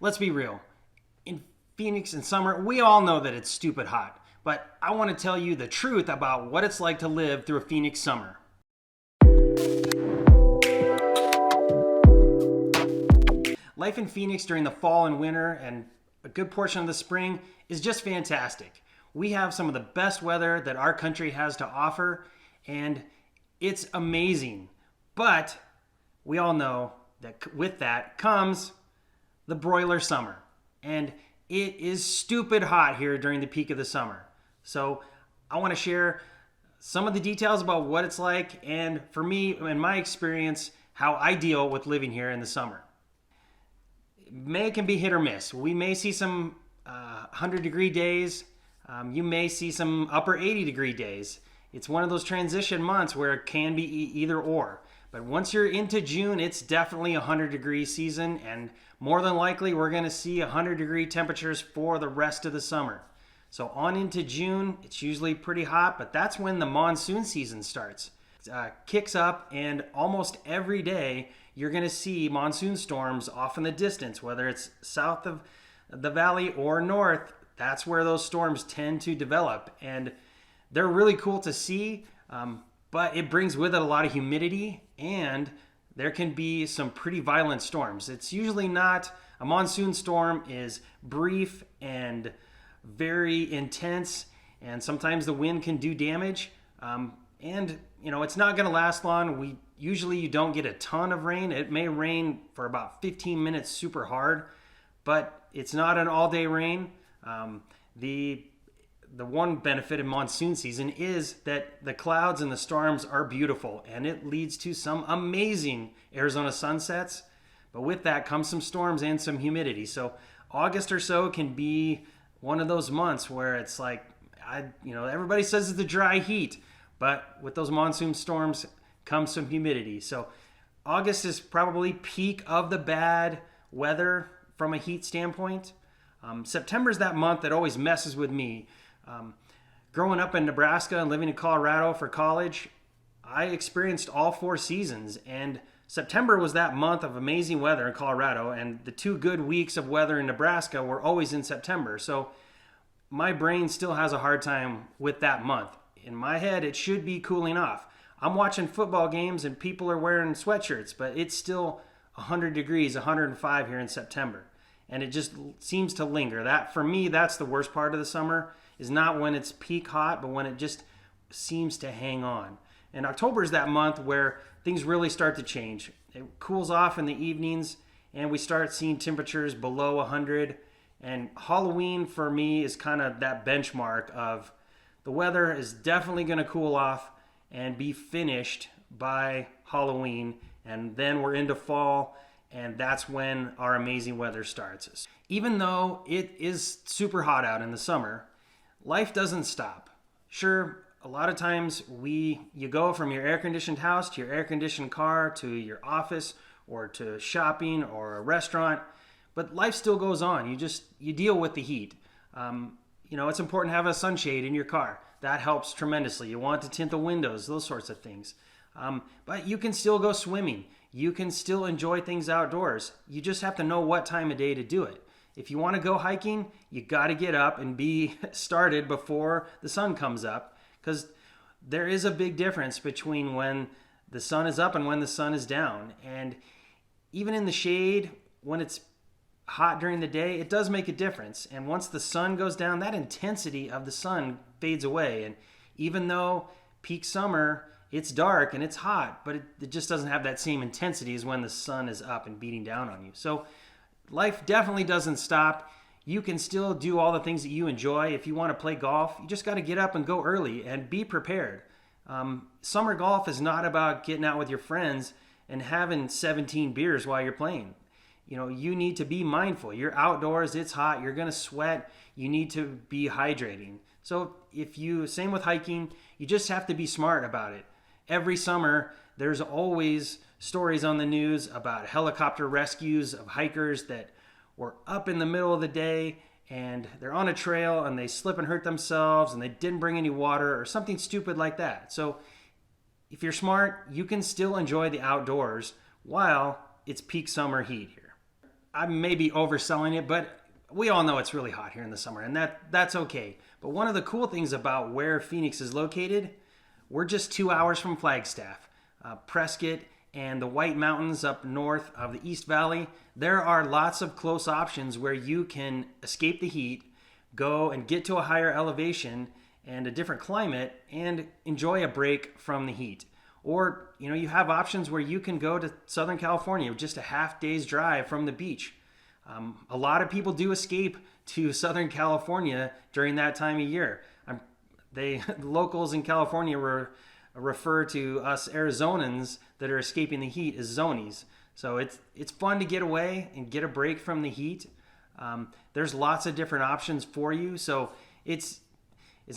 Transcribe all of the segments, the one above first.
Let's be real. In Phoenix in summer, we all know that it's stupid hot, but I want to tell you the truth about what it's like to live through a Phoenix summer. Life in Phoenix during the fall and winter and a good portion of the spring is just fantastic. We have some of the best weather that our country has to offer, and it's amazing. But we all know that with that comes the broiler summer. And it is stupid hot here during the peak of the summer. So I want to share some of the details about what it's like, and for me, in my experience, how I deal with living here in the summer. May can be hit or miss. We may see some 100-degree days. You may see some upper 80-degree days. It's one of those transition months where it can be either or. But once you're into June, it's definitely a 100-degree season, and more than likely we're going to see 100-degree temperatures for the rest of the summer. So on into June, it's usually pretty hot, but that's when the monsoon season starts. Kicks up, and almost every day you're going to see monsoon storms off in the distance, whether it's south of the valley or north. That's where those storms tend to develop, and they're really cool to see, but it brings with it a lot of humidity, and there can be some pretty violent storms. It's usually not, a monsoon storm is brief and very intense, and sometimes the wind can do damage, and it's not going to last long. Usually you don't get a ton of rain. It may rain for about 15 minutes super hard, but it's not an all-day rain. The one benefit in monsoon season is that the clouds and the storms are beautiful, and it leads to some amazing Arizona sunsets. But with that comes some storms and some humidity. So August or so can be one of those months where it's like, everybody says it's the dry heat, but with those monsoon storms comes some humidity. So August is probably peak of the bad weather from a heat standpoint. September is that month that always messes with me. Growing up in Nebraska and living in Colorado for college, I experienced all 4 seasons, and September was that month of amazing weather in Colorado, and the 2 good weeks of weather in Nebraska were always in September. So my brain still has a hard time with that month. In my head, it should be cooling off. I'm watching football games and people are wearing sweatshirts, but it's still 100 degrees, 105 here in September. And it just seems to linger. That, for me, that's the worst part of the summer, is not when it's peak hot, but when it just seems to hang on. And October is that month where things really start to change. It cools off in the evenings, and we start seeing temperatures below 100. And Halloween, for me, is kind of that benchmark of the weather is definitely going to cool off and be finished by Halloween. And then we're into fall, and that's when our amazing weather starts. Even though it is super hot out in the summer, life doesn't stop. Sure, a lot of times you go from your air-conditioned house to your air-conditioned car to your office or to shopping or a restaurant, but life still goes on. You deal with the heat. It's important to have a sunshade in your car. That helps tremendously. You want to tint the windows, those sorts of things. But you can still go swimming. You can still enjoy things outdoors. You just have to know what time of day to do it. If you want to go hiking, you got to get up and be started before the sun comes up, because there is a big difference between when the sun is up and when the sun is down. And even in the shade, when it's hot during the day, it does make a difference. And once the sun goes down, that intensity of the sun fades away. And even though peak summer, it's dark and it's hot, but it just doesn't have that same intensity as when the sun is up and beating down on you. So life definitely doesn't stop. You can still do all the things that you enjoy. If you want to play golf, you just got to get up and go early and be prepared. Summer golf is not about getting out with your friends and having 17 beers while you're playing. You need to be mindful. You're outdoors, it's hot, you're going to sweat, you need to be hydrating. So same with hiking, you just have to be smart about it. Every summer, there's always stories on the news about helicopter rescues of hikers that were up in the middle of the day and they're on a trail and they slip and hurt themselves and they didn't bring any water or something stupid like that. So if you're smart, you can still enjoy the outdoors while it's peak summer heat here. I may be overselling it, but we all know it's really hot here in the summer, and that's okay. But one of the cool things about where Phoenix is located, we're just 2 hours from Flagstaff. Prescott and the White Mountains up north of the East Valley, there are lots of close options where you can escape the heat, go and get to a higher elevation and a different climate and enjoy a break from the heat. Or, you have options where you can go to Southern California with just a half day's drive from the beach. A lot of people do escape to Southern California during that time of year. Locals in California refer to us Arizonans that are escaping the heat as zonies. So it's fun to get away and get a break from the heat. There's lots of different options for you. So it's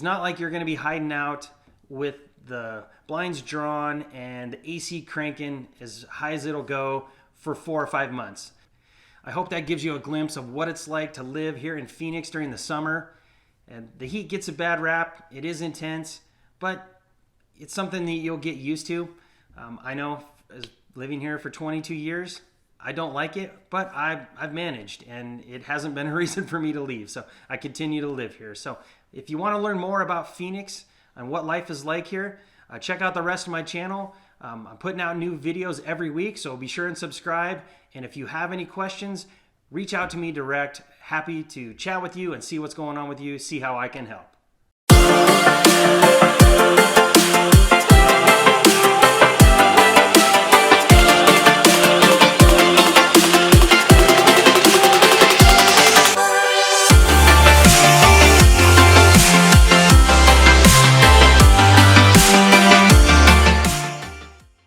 not like you're going to be hiding out with the blinds drawn and the AC cranking as high as it'll go for 4 or 5 months. I hope that gives you a glimpse of what it's like to live here in Phoenix during the summer. And the heat gets a bad rap. It is intense, but it's something that you'll get used to. I know, as living here for 22 years, I don't like it, but I've managed, and it hasn't been a reason for me to leave. So I continue to live here. So if you want to learn more about Phoenix and what life is like here, check out the rest of my channel. I'm putting out new videos every week, so be sure and subscribe. And if you have any questions, reach out to me direct. Happy to chat with you and see what's going on with you, see how I can help.